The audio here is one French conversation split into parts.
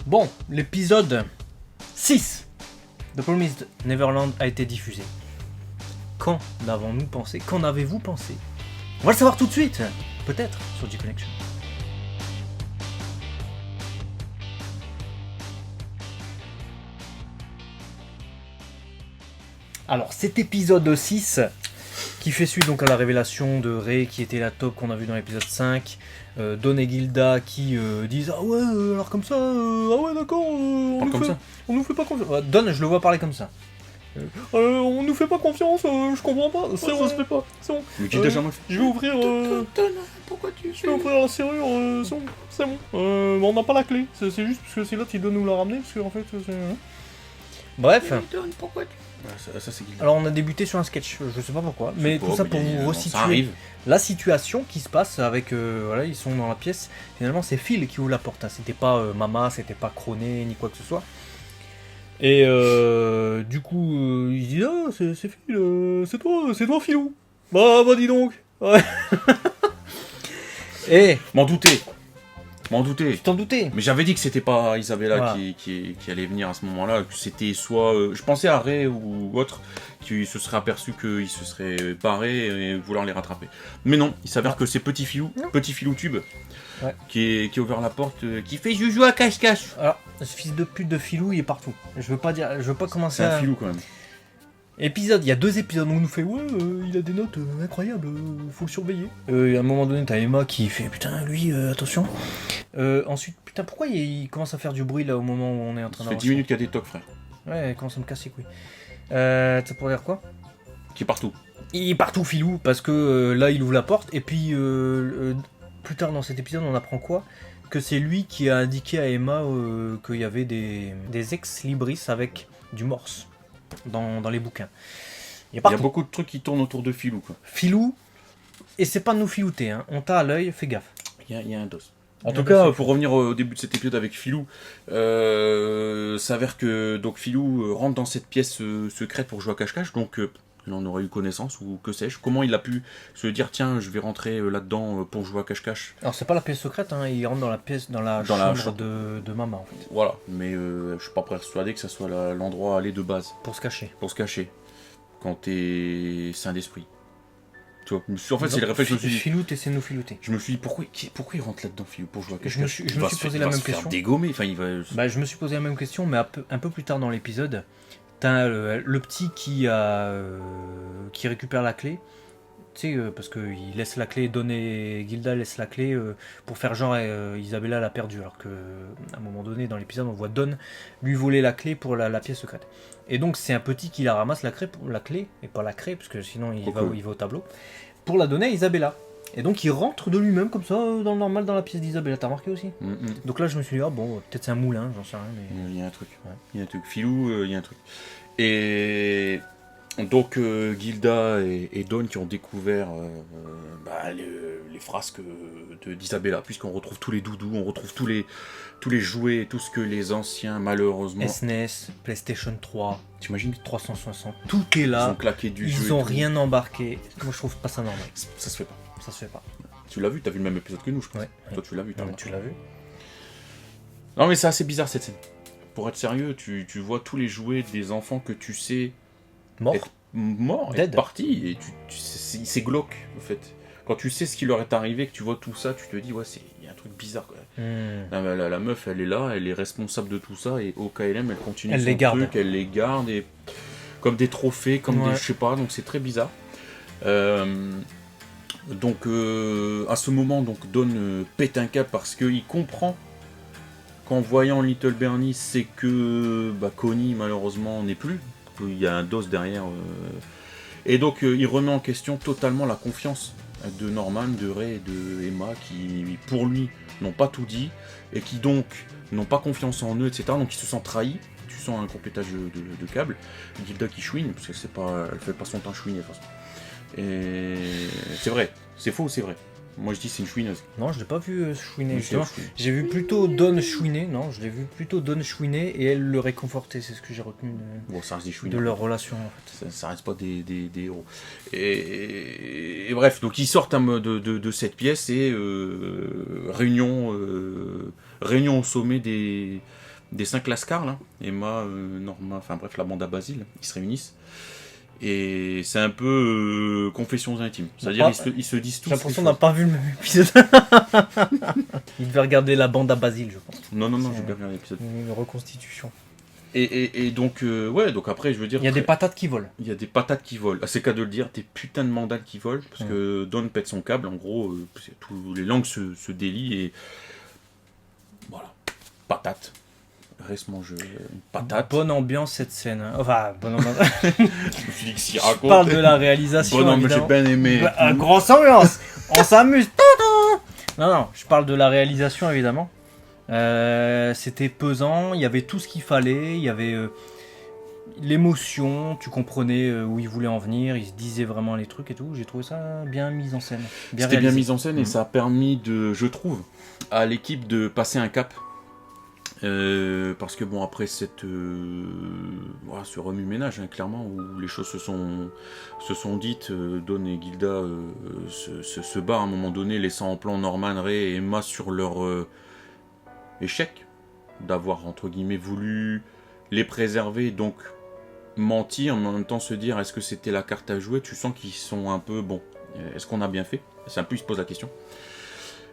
Bon, l'épisode 6 de Promised Neverland a été diffusé. Qu'en avons-nous pensé? Qu'en avez-vous pensé? On va le savoir tout de suite, peut-être, sur G-Connection. Alors, cet épisode 6, qui fait suite donc à la révélation de Rey, qui était la taupe qu'on a vu dans l'épisode 5, Dawn et Gilda qui disent « Ah ouais, alors comme ça, ah ouais d'accord, on nous fait pas confiance. » Dawn, je le vois parler comme ça. On nous fait pas confiance, je comprends pas, c'est bon, ça se fait pas, c'est bon. Je vais ouvrir, pourquoi tu je vais ouvrir la serrure, c'est bon. Mais on n'a pas la clé, c'est juste parce que c'est l'autre qui doit nous la ramener, parce qu'en fait c'est... Bref. Pourquoi tu... Ça c'est Gilda. Alors on a débuté sur un sketch, je sais pas pourquoi, mais tout ça pour vous resituer la situation qui se passe avec, voilà, ils sont dans la pièce, finalement c'est Phil qui ouvre la porte, hein. C'était pas Mama, c'était pas Croné, ni quoi que ce soit. Et du coup, il dit ah c'est Phil, c'est toi Philou. Bah dis donc. Ouais. Et M'en doutais. tu t'en doutais. Mais j'avais dit que c'était pas Isabella Voilà. qui allait venir à ce moment-là, que c'était soit... je pensais à Ray ou autre, qui se serait aperçu qu'il se serait barré et vouloir les rattraper. Mais non, il s'avère que c'est Petit Filou Tube, Ouais. qui a ouvert la porte, qui fait joujou à cache-cache. Alors, ce fils de pute de Philou, il est partout. Je veux pas commencer C'est un à... filou quand même. Il y a 2 épisodes où on nous fait ouais, il a des notes incroyables, faut le surveiller. À un moment donné, t'as Emma qui fait putain, lui, attention. Ensuite, putain, pourquoi il commence à faire du bruit là au moment où on est en train Ça fait d'avancer? 10 minutes qu'il y a des tocs, frère. Ouais, il commence à me casser les couilles. Ça pour dire quoi? Qui est partout. Il est partout, Filou, parce que là, il ouvre la porte, et puis plus tard dans cet épisode, on apprend quoi? Que c'est lui qui a indiqué à Emma qu'il y avait des ex-libris avec du morse dans les bouquins. Il y a Il y a partout. beaucoup de trucs qui tournent autour de Filou, quoi. Filou, et c'est pas de nous filouter, hein. On t'a à l'œil, fais gaffe. Il y a un dos. Il y En a tout un cas, dos, pour revenir au début de cet épisode avec Filou, s'avère que donc Filou rentre dans cette pièce secrète pour jouer à cache-cache, donc il en aurait eu connaissance, ou que sais-je. Comment il a pu se dire, tiens, je vais rentrer là-dedans pour jouer à cache-cache? Alors c'est pas la pièce secrète, hein. Il rentre dans la pièce, dans la chambre de maman en fait, Voilà, mais je suis pas persuadé que ça soit l'endroit à aller de base, pour se cacher. pour se cacher, quand t'es sain d'esprit. Tu vois, en fait, c'est le réflexe que je me suis dit. Filou, t'essaies de nous filouter. Je me suis dit, pourquoi il rentre là-dedans, Filou, pour jouer à cache-cache? Je me suis posé la même question. Dégommer, enfin, il va... Bah, je me suis posé la même question, mais un peu plus tard dans l'épisode, t'as le petit qui récupère la clé, tu sais, parce qu'il laisse la clé, Dawn et Gilda laissent la clé pour faire genre Isabella l'a perdue, alors que à un moment donné dans l'épisode on voit Dawn lui voler la clé pour la pièce secrète. Et donc c'est un petit qui la ramasse la clé, et pas la clé, parce que sinon il va au tableau, pour la donner à Isabella. Et donc il rentre de lui-même comme ça, dans le normal, dans la pièce d'Isabella, t'as remarqué aussi? Donc là je me suis dit, ah bon, peut-être c'est un moulin, j'en sais rien, mais... Il y a un truc. Ouais. Il y a un truc. Filou, il y a un truc. Et donc Gilda et Dawn qui ont découvert les frasques d'Isabella, puisqu'on retrouve tous les doudous, on retrouve tous les jouets, tout ce que les anciens, malheureusement... SNES, PlayStation 3, T'imagines? 360, tout est Ils là, ont claqué du jeu. ils ont et tout. rien embarqué. Moi je trouve pas ça normal, Ça se fait pas. ça se fait pas. Tu l'as vu? T'as vu le même épisode que nous, je pense. Ouais. Toi, tu l'as vu. Non, mais tu l'as vu? Non, mais c'est assez bizarre cette scène. Pour être sérieux, tu vois tous les jouets des enfants que tu sais Mort. être morts, Dead. être partis, et c'est glauque, en fait. Quand tu sais ce qui leur est arrivé, que tu vois tout ça, tu te dis, ouais, il y a un truc bizarre, quoi. La meuf, elle est là, elle est responsable de tout ça, et au KLM, elle continue Elle son les garde. truc, elle les garde, et comme des trophées, comme Ouais. des... Je sais pas, donc c'est très bizarre. Donc, à ce moment, donc, Dawn pète un câble parce qu'il comprend qu'en voyant Little Bernie, c'est que Connie, malheureusement, n'est plus. Il y a un dos derrière. Et donc, il remet en question totalement la confiance de Norman, de Ray et de Emma, qui, pour lui, n'ont pas tout dit, et qui donc n'ont pas confiance en eux, etc. Donc, ils se sentent trahis. Tu sens un complétage de câble. Gilda qui chouine, parce que elle fait pas son temps chouiner, de toute façon. Et c'est vrai. C'est faux ou c'est vrai? Moi, je dis c'est une chouineuse. Non, je l'ai pas vu chouiner, Mais justement. c'est chouine. J'ai vu plutôt Dawn chouiner, non, je l'ai vu plutôt Dawn chouiner et elle le réconforter, c'est ce que j'ai retenu Bon, ça reste des de chouineurs. leur relation en fait. Ça reste pas des héros. Et bref, donc ils sortent de cette pièce et réunion au sommet des 5 Lascars, là, Emma, Norma, enfin bref, la bande à Basile, ils se réunissent. Et c'est un peu confessions intimes. C'est-à-dire ils se disent tous. J'ai l'impression qu'on n'a pas vu le même épisode. Il devait regarder la bande à Basile, je pense. Non, j'ai bien regardé l'épisode. Une reconstitution. Et donc, donc après, je veux dire... Il y a des patates qui volent. Il y a des patates qui volent. Ah, c'est qu'à de le dire, des putains de mandales qui volent, parce que Don pète son câble, en gros, tous les langues se délient, et... Voilà. Patate. Reste manger une patate. Bonne ambiance cette scène. Hein. Enfin, bonne ambiance. Je parle de la réalisation. Bonne ambiance, j'ai bien aimé. Grosse ambiance. On s'amuse. Non, je parle de la réalisation évidemment. C'était pesant, il y avait tout ce qu'il fallait, il y avait l'émotion, tu comprenais où il voulait en venir, il se disait vraiment les trucs et tout. J'ai trouvé ça bien mis en scène. C'était bien mis en scène et ça a permis je trouve, à l'équipe de passer un cap. Parce que bon, après ce remue-ménage, hein, clairement, où les choses se sont dites, Don et Gilda se barrent à un moment donné, laissant en plan Norman, Ray et Emma sur leur échec d'avoir entre guillemets voulu les préserver, donc mentir, mais en même temps se dire est-ce que c'était la carte à jouer. Tu sens qu'ils sont un peu bon, est-ce qu'on a bien fait, c'est un peu, ils se posent la question.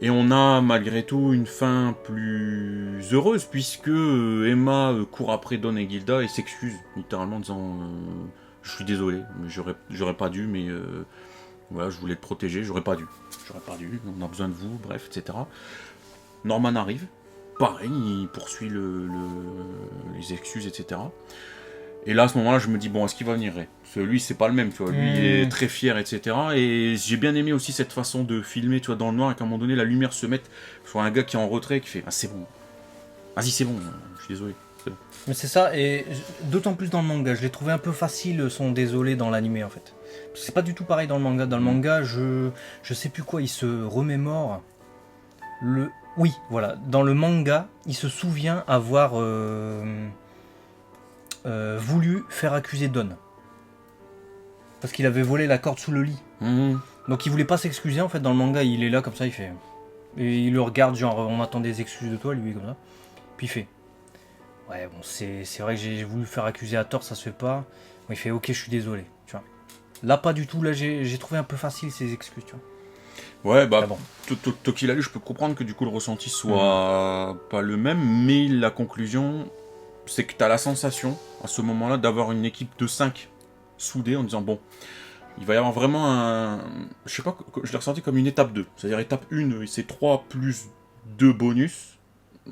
Et on a malgré tout une fin plus heureuse, puisque Emma court après Don et Gilda et s'excuse littéralement en disant je suis désolé, mais j'aurais pas dû, mais voilà, je voulais te protéger, j'aurais pas dû, on a besoin de vous, bref, etc. Norman arrive, pareil, il poursuit les excuses, etc. Et là, à ce moment-là, je me dis, bon, est-ce qu'il va venir Ray ? Parce que lui, c'est pas le même, tu vois. Lui, il est très fier, etc. Et j'ai bien aimé aussi cette façon de filmer, tu vois, dans le noir, et qu'à un moment donné, la lumière se mette sur un gars qui est en retrait, qui fait, ah, c'est bon. Vas-y, c'est bon, je suis désolé. C'est bon. Mais c'est ça, et d'autant plus dans le manga. Je l'ai trouvé un peu facile, son désolé, dans l'animé, en fait. Parce que c'est pas du tout pareil dans le manga. Dans le manga, je sais plus quoi, il se remémore Oui, voilà. Dans le manga, il se souvient avoir... voulu faire accuser Don parce qu'il avait volé la corde sous le lit. Donc il voulait pas s'excuser en fait. Dans le manga, il est là comme ça, il fait et il le regarde genre on attend des excuses de toi, lui comme ça, puis il fait ouais bon c'est vrai que j'ai voulu faire accuser à tort, ça se fait pas. Il fait ok, je suis désolé, tu vois. Là pas du tout, là j'ai trouvé un peu facile ces excuses, tu vois. Ouais, bah bon, toi qu'il a lu, je peux comprendre que du coup le ressenti soit pas le même, mais la conclusion, c'est que tu as la sensation, à ce moment-là, d'avoir une équipe de 5 soudée en disant, bon, il va y avoir vraiment je sais pas, je l'ai ressenti comme une étape 2. C'est-à-dire étape 1, c'est 3 plus 2 bonus.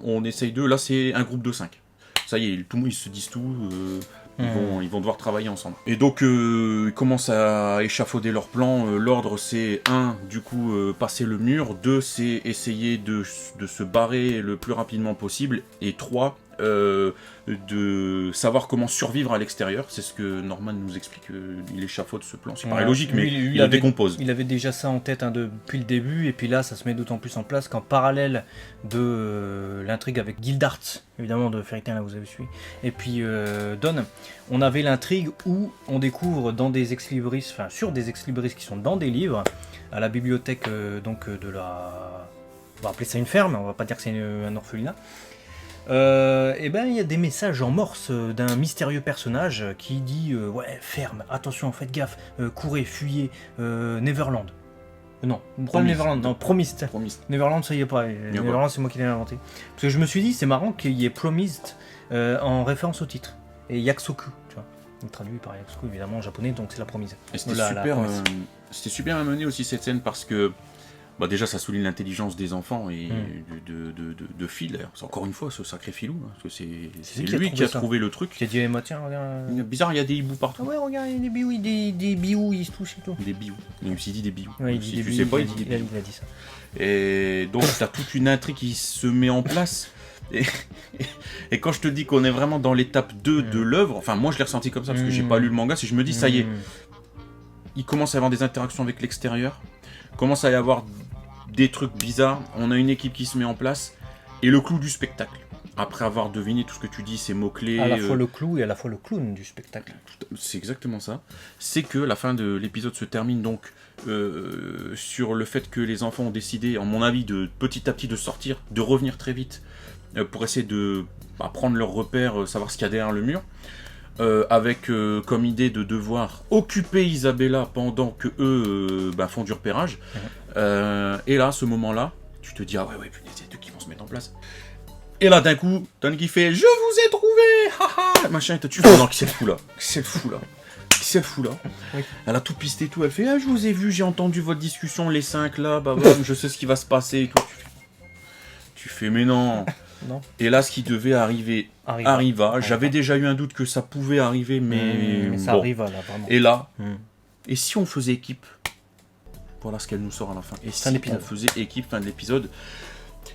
On essaye 2, là c'est un groupe de 5. Ça y est, tout le monde, ils se disent tout, ils vont devoir travailler ensemble. Et donc, ils commencent à échafauder leur plan. L'ordre, c'est 1, du coup, passer le mur. 2, c'est essayer de se barrer le plus rapidement possible. Et 3, de savoir comment survivre à l'extérieur. C'est ce que Norman nous explique, il échafaude ce plan. C'est paraît logique, mais il le décompose. Il avait déjà ça en tête depuis le début, et puis là ça se met d'autant plus en place qu'en parallèle de l'intrigue avec Gildart, évidemment de Fairy Tail, là vous avez suivi, et puis Don, on avait l'intrigue où on découvre dans des ex-libris, enfin sur des ex-libris qui sont dans des livres, à la bibliothèque de la... On va appeler ça une ferme, on va pas dire que c'est un orphelinat. Et ben il y a des messages en morse d'un mystérieux personnage qui dit ouais ferme, attention faites gaffe, courez, fuyez, Neverland. Non, Neverland, non, Promised. Neverland ça y est pas, Neverland c'est moi qui l'ai inventé. Parce que je me suis dit c'est marrant qu'il y ait Promised en référence au titre. Et Yaksoku, tu vois. Il traduit par Yaksoku évidemment en japonais, donc c'est la promise. Et c'était super amené aussi cette scène parce que bah déjà ça souligne l'intelligence des enfants et de Phil. C'est encore une fois ce sacré Philou, hein, parce que c'est lui qui a trouvé le truc. Qui a dit tiens regarde. Bizarre, il y a des hiboux partout. Ah ouais regarde, il y a des bious, des bious, ils se touchent et tout. Des bious. Il s'est dit des bious. Ouais, il dit si des tu bious, sais pas, il dit des bious. Il a dit ça. Et donc t'as toute une intrigue qui se met en place. Et quand je te dis qu'on est vraiment dans l'étape 2 de l'œuvre, enfin moi je l'ai ressenti comme ça parce que j'ai pas lu le manga, c'est que je me dis ça y est, il commence à y avoir des interactions avec l'extérieur, commence à y avoir des trucs bizarres, on a une équipe qui se met en place, et le clou du spectacle, après avoir deviné tout ce que tu dis, ces mots-clés... À la fois le clou et à la fois le clown du spectacle. C'est exactement ça. C'est que la fin de l'épisode se termine donc sur le fait que les enfants ont décidé, à mon avis, de petit à petit de sortir, de revenir très vite, pour essayer de prendre leurs repères, savoir ce qu'il y a derrière le mur. Avec comme idée de devoir occuper Isabella pendant que eux font du repérage. Et là, à ce moment-là, tu te dis, ah ouais, punaise, il y a deux qui vont se mettre en place. Et là, d'un coup, Don qui fait, je vous ai trouvé, haha, machin, et toi, tu fais, non, qui c'est le fou là? Qui c'est le fou là? Oui. Elle a tout pisté et tout, elle fait, ah, je vous ai vu, j'ai entendu votre discussion, les 5 là, bam, je sais ce qui va se passer et tout. Tu fais, mais non. Non. Et là, ce qui devait arriver arriva. J'avais déjà eu un doute que ça pouvait arriver, mais ça arrive là, vraiment. Et là, et si on faisait équipe? Voilà ce qu'elle nous sort à la fin. Et si on faisait équipe, fin de l'épisode.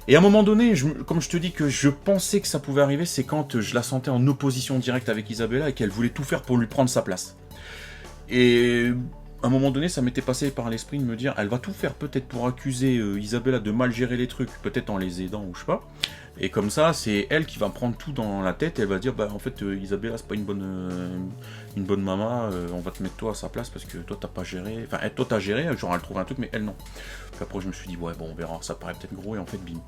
Et à un moment donné, comme je te dis que je pensais que ça pouvait arriver, c'est quand je la sentais en opposition directe avec Isabella et qu'elle voulait tout faire pour lui prendre sa place. Et à un moment donné, ça m'était passé par l'esprit de me dire, elle va tout faire peut-être pour accuser Isabella de mal gérer les trucs, peut-être en les aidant ou je sais pas. Et comme ça, c'est elle qui va prendre tout dans la tête et elle va dire, en fait, Isabella, c'est pas une bonne maman, on va te mettre toi à sa place parce que toi, t'as pas géré. Enfin, toi, t'as géré, genre, elle trouve un truc, mais elle, non. Puis après, je me suis dit, ouais, bon, on verra, ça paraît peut-être gros et en fait, bim.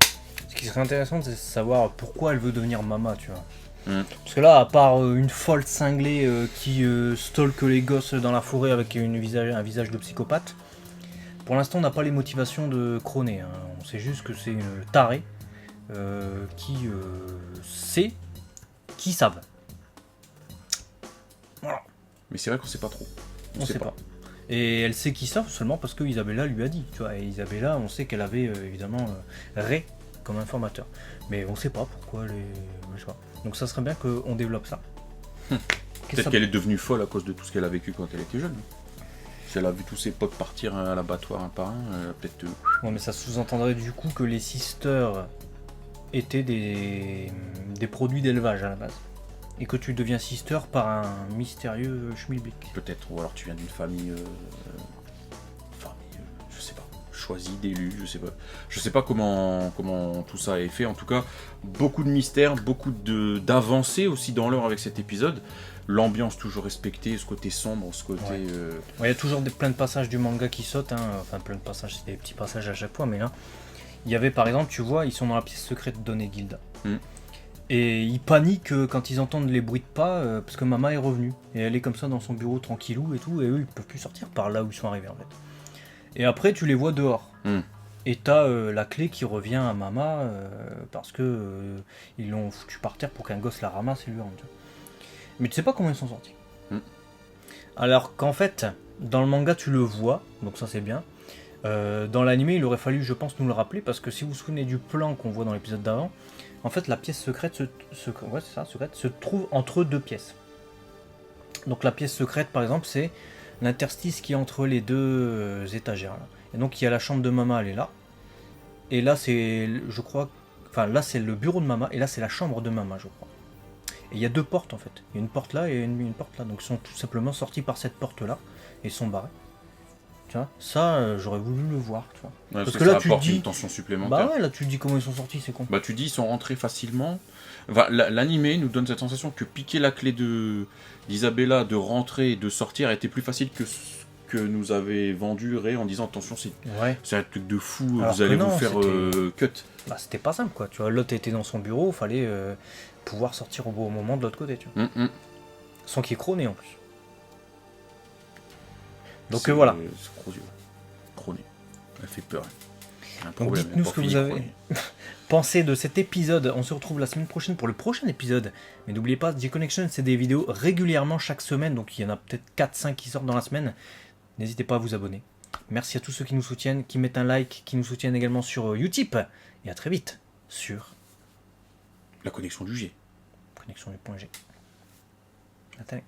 Ce qui serait intéressant, c'est de savoir pourquoi elle veut devenir maman, tu vois. Parce que là, à part une folle cinglée qui stalke les gosses dans la forêt avec un visage de psychopathe, pour l'instant, on n'a pas les motivations de Cronet. Hein. On sait juste que c'est une tarée qui savent. Voilà. Mais c'est vrai qu'on sait pas trop. On sait pas. Et elle sait qui savent seulement parce que Isabella lui a dit. Tu vois. Et Isabella, on sait qu'elle avait évidemment Ray comme informateur. Mais on sait pas pourquoi elle est... Je sais pas. Donc ça serait bien qu'on développe ça. Peut-être qu'elle est devenue folle à cause de tout ce qu'elle a vécu quand elle était jeune. Si elle a vu tous ses potes partir à l'abattoir un par un, peut-être... Ouais, mais ça sous-entendrait du coup que les sisters étaient des produits d'élevage à la base. Et que tu deviens sister par un mystérieux schmilblick. Peut-être, ou alors tu viens d'une famille... je sais pas, choisie, d'élus, je sais pas. Je sais pas comment tout ça est fait. En tout cas, beaucoup de mystères, beaucoup d'avancées aussi dans l'heure avec cet épisode. L'ambiance toujours respectée, ce côté sombre, ce côté... Il y a toujours plein de passages du manga qui sautent, hein. Enfin plein de passages, c'est des petits passages à chaque fois, mais là, il y avait par exemple, tu vois, ils sont dans la pièce secrète de Don et Gilda. Et ils paniquent quand ils entendent les bruits de pas, parce que Mama est revenue. Et elle est comme ça dans son bureau tranquillou et tout, et eux ils peuvent plus sortir par là où ils sont arrivés en fait. Et après tu les vois dehors. Et t'as la clé qui revient à Mama, parce que ils l'ont foutu par terre pour qu'un gosse la ramasse et lui rende. Mais tu sais pas comment ils sont sortis. Alors qu'en fait, dans le manga tu le vois, donc ça c'est bien. Dans l'anime il aurait fallu je pense nous le rappeler, parce que si vous vous souvenez du plan qu'on voit dans l'épisode d'avant, en fait la pièce secrète se trouve entre deux pièces. Donc la pièce secrète par exemple c'est l'interstice qui est entre les deux étagères. Là. Et donc il y a la chambre de Mama, elle est là. Et là c'est, je crois, enfin là c'est le bureau de Mama, et là c'est la chambre de Mama je crois. Et il y a deux portes en fait. Il y a une porte là et une porte là. Donc ils sont tout simplement sortis par cette porte là et sont barrés. Tu vois, ça j'aurais voulu le voir. Tu vois. Ouais, parce que là tu dis une tension supplémentaire. Bah ouais, là tu dis comment ils sont sortis, c'est con. Bah tu dis ils sont rentrés facilement. Enfin, l'animé nous donne cette sensation que piquer la clé d'Isabella, de rentrer et de sortir était plus facile que ce que nous avait vendu Ray en disant attention c'est un truc de fou, alors vous allez vous faire cut. Bah c'était pas simple quoi. Tu vois, l'autre était dans son bureau, fallait pouvoir sortir au bon moment de l'autre côté, tu vois. Sans qu'il y ait Croné en plus. Donc voilà. C'est gros yeux. Croné. Elle fait peur. Donc dites-nous ce que vous avez pensé de cet épisode. On se retrouve la semaine prochaine pour le prochain épisode. Mais n'oubliez pas, J-Connection, c'est des vidéos régulièrement chaque semaine. Donc il y en a peut-être 4-5 qui sortent dans la semaine. N'hésitez pas à vous abonner. Merci à tous ceux qui nous soutiennent, qui mettent un like, qui nous soutiennent également sur Utip. Et à très vite sur la connexion du G. Connexion du point G. Attends.